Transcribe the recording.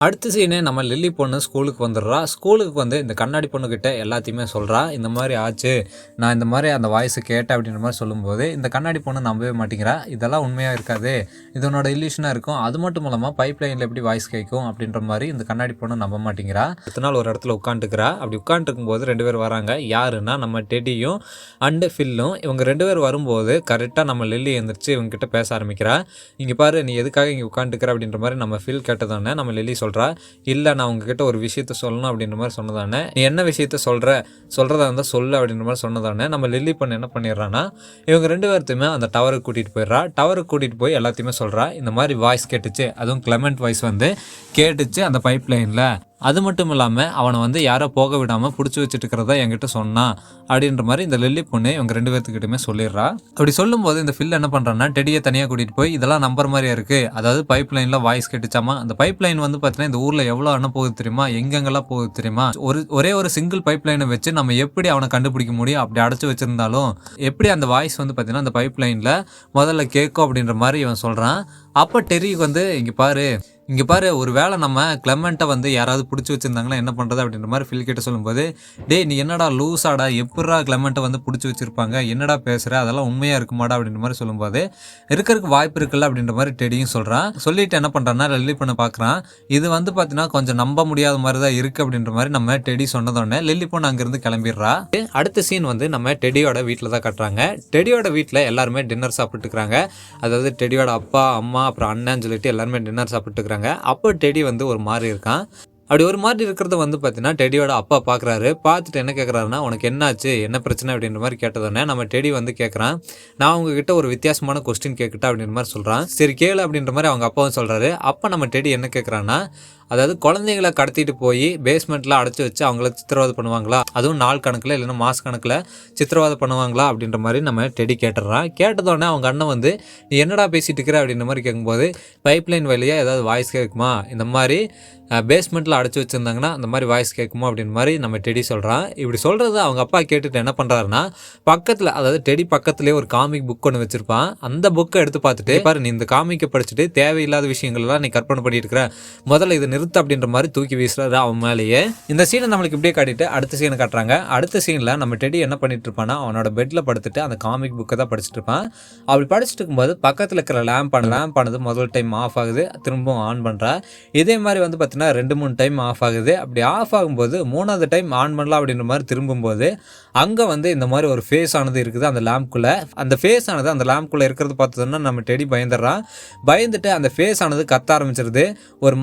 அடுத்த சீனே நம்ம லில்லி பொண்ணு ஸ்கூலுக்கு வந்துடுறா. ஸ்கூலுக்கு வந்து இந்த கண்ணாடி பொண்ணுக்கிட்ட எல்லாத்தையுமே சொல்கிறா. இந்த மாதிரி ஆச்சு, நான் இந்த மாதிரி அந்த வாய்ஸை கேட்டேன் அப்படின்ற மாதிரி சொல்லும்போது இந்த கண்ணாடி பொண்ணு நம்பவே மாட்டேங்கிறா. இதெல்லாம் உண்மையாக இருக்காது, இதனோட இல்லூஷனாக இருக்கும். அது மட்டும் இல்லாமல் பைப் லைனில் எப்படி வாய்ஸ் கேட்கும் அப்படின்ற மாதிரி இந்த கண்ணாடி பொண்ணு நம்ப மாட்டேங்கிறா. அடுத்த நாள் ஒரு இடத்துல உட்காந்துக்கிறா. அப்படி உட்காந்துருக்கும் போது 2 பேர் வராங்க. யாருன்னா நம்ம டெடியும் அண்டு ஃபில்லும். இவங்க 2 பேர் வரும்போது கரெக்டாக நம்ம லில்லி எழுந்திரிச்சு இவங்ககிட்ட பேச ஆரம்பிக்கிறா. இங்கே பாரு, நீ எதுக்காக இங்கே உட்காந்துக்கிற அப்படின்ற மாதிரி நம்ம ஃபில் கேட்டதானே நம்ம லில்லி சொல்கிறா, இல்லை நான் உங்ககிட்ட ஒரு விஷயத்த சொல்லணும் அப்படின்ற மாதிரி சொன்னதானே. நீ என்ன விஷயத்த சொல்கிறதா இருந்தால் சொல்லு அப்படின்ற மாதிரி சொன்னதானே. நம்ம லில்லி பண்ண என்ன பண்ணிடுறான்னா, இவங்க 2 பேர்த்தையுமே அந்த டவருக்கு கூட்டிகிட்டு போயிடுறா. டவருக்கு கூட்டிகிட்டு போய் எல்லாத்தையுமே சொல்கிறா. இந்த மாதிரி வாய்ஸ் கேட்டுச்சு, அதுவும் கிளமெண்ட் வாய்ஸ் வந்து கேட்டுச்சு அந்த பைப் லைனில். அது மட்டும் இல்லாமல் அவனை வந்து யாரோ போக விடாமல் பிடிச்சி வச்சுட்டு இருக்கிறதா என்கிட்ட சொன்னான் அப்படின்ற மாதிரி இந்த லில்லி பொண்ணு இவங்க 2 பேர்த்துக்கிட்டுமே சொல்லிடுறா. அப்படி சொல்லும்போது இந்த ஃபில் என்ன பண்ணுறான்னா, டெடியை தனியாக கூட்டிகிட்டு போய் இதெல்லாம் நம்பர் மாதிரியா இருக்குது, அதாவது பைப் லைனில் வாய்ஸ் கேட்டுச்சாமா. அந்த பைப் லைன் வந்து பார்த்தீங்கன்னா இந்த ஊரில் எவ்வளோ அண்ணன் போகுது தெரியுமா, எங்கெங்கெல்லாம் போகுது தெரியுமா. ஒரே ஒரு சிங்கிள் பைப் லைனை வச்சு நம்ம எப்படி அவனை கண்டுபிடிக்க முடியும், அப்படி அடைச்சி வச்சுருந்தாலும் எப்படி அந்த வாய்ஸ் வந்து பார்த்தீங்கன்னா அந்த பைப் லைனில் முதல்ல கேட்கும் அப்படின்ற மாதிரி இவன் சொல்கிறான். அப்போ டெரிக்கு வந்து இங்கே பாரு ஒரு வேளை நம்ம கிளமெண்ட்டை வந்து யாராவது பிடிச்சி வச்சுருந்தாங்கன்னா என்ன பண்ணுறது அப்படின்ற மாதிரி ஃபில் கிட்ட சொல்லும்போது, டேய் நீ என்னடா லூஸாடா, எப்படா கிளமெண்ட்டை வந்து பிடிச்சி வச்சுருப்பாங்க, என்னடா பேசுகிற, அதெல்லாம் உண்மையாக இருக்குமாடா அப்படின்ற மாதிரி சொல்லும்போது, இருக்கிறதுக்கு வாய்ப்பு இருக்குல்ல அப்படின்ற மாதிரி டெடியும் சொல்கிறான். சொல்லிட்டு என்ன பண்ணுறான்னா லில்லி பண்ண பார்க்குறான். இது வந்து பார்த்தீங்கன்னா கொஞ்சம் நம்ப முடியாத மாதிரி தான் இருக்குது அப்படின்ற மாதிரி நம்ம டெடி சொன்னதோடனே லில்லி பொண்ணு அங்கேருந்து கிளம்பிடுறா. அடுத்த சீன் வந்து நம்ம டெடியோட வீட்டில் தான் கட்டுறாங்க. டெடியோட வீட்டில் எல்லாருமே டின்னர் சாப்பிட்டுக்கிறாங்க. அதாவது டெடியோட அப்பா, அம்மா, அப்புறம் அண்ணன்னு சொல்லிட்டு எல்லாருமே டின்னர் சாப்பிட்டுக்கிறாங்க. அப்போ டெடி வந்து ஒரு மாதிரி இருக்கான். அப்படி ஒரு மாதிரி இருக்கிறத வந்து பார்த்தீங்கன்னா டெடியோட அப்பா பார்க்குறாரு. பார்த்துட்டு என்ன கேட்குறாருன்னா, உனக்கு என்னாச்சு, என்ன பிரச்சனை அப்படின்ற மாதிரி கேட்டதோடனே நம்ம டெடி வந்து கேட்குறான், நான் உங்ககிட்ட ஒரு வித்தியாசமான கொஸ்டின் கேட்கட்டா அப்படின்ற மாதிரி சொல்கிறான். சரி கேளு அப்படின்ற மாதிரி அவங்க அப்பாவும் சொல்கிறாரு. அப்போ நம்ம டெடி என்ன கேட்குறான்னா, அதாவது குழந்தைங்களை கடத்திட்டு போய் பேஸ்மெண்ட்டில் அடைச்சி வச்சு அவங்கள சித்திரவதை பண்ணுவாங்களா, அதுவும் நாள் கணக்கில் இல்லைன்னா மாத கணக்கில் சித்திரவதை பண்ணுவாங்களா அப்படின்ற மாதிரி நம்ம டெடி கேட்டுடுறான். கேட்டதோடனே அவங்க அண்ணன் வந்து, நீ என்னடா பேசிகிட்டு இருக்கிற அப்படின்ற மாதிரி கேட்கும்போது, பைப் லைன் வழியாக ஏதாவது வாய்ஸ் கேட்குமா, இந்த மாதிரி பேஸ்மெண்ட்டில் அடைச்சி வச்சுருந்தாங்கன்னா அந்த மாதிரி வாய்ஸ் கேட்குமா அப்படின்ற மாதிரி நம்ம டெடி சொல்கிறான். இப்படி சொல்கிறது அவங்க அப்பா கேட்டுட்டு என்ன பண்ணுறாருன்னா, பக்கத்தில் அதாவது டெடி பக்கத்துலேயே ஒரு காமிக் புக் ஒன்று வச்சுருப்பான். அந்த புக்கை எடுத்து பார்த்துட்டு, பாரு நீ இந்த காமிக்கை படிச்சுட்டு தேவையில்லாத விஷயங்கள்லாம் நீ கற்பனை பண்ணிட்டு இருக்கிற, முதல்ல இதை நிறுத்து அப்படின்ற மாதிரி தூக்கி வீசுறாரு அவன் மேலேயே. இந்த சீனை நம்மளுக்கு இப்படியே காட்டிட்டு அடுத்த சீனை காட்டுறாங்க. அடுத்த சீனில் நம்ம டெடி என்ன பண்ணிட்டு இருப்பான்னா, அவனோட பெட்டில் படுத்துட்டு அந்த காமிக் புக்கை தான் படிச்சுட்டு இருப்பான். அப்படி படிச்சுட்டு இருக்கும்போது பக்கத்தில் இருக்கிற லேம்ப் ஆனது முதல் டைம் ஆஃப் ஆகுது, திரும்பவும் ஆன் பண்ணுறா. இதே மாதிரி வந்து பார்த்தீங்கன்னா 2-3 டைம் ஆஃப் ஆகுது. அப்படி ஆஃப் ஆகும்போது 3வது டைம் ஆன் பண்ணலாம் அப்படின்ற மாதிரி திரும்பும்போது அங்கே வந்து இந்த மாதிரி ஒரு ஃபேஸ் ஆனது இருக்குது அந்த லேம்ப்குள்ளே. அந்த ஃபேஸ் ஆனது அந்த லேம்ப்குள்ளே இருக்கிறது பார்த்தோன்னா நம்ம டெடி பயந்துடுறான். பயந்துட்டு அந்த ஃபேஸ் ஆனது கத்த ஆரம்பிச்சிருது. ஒரு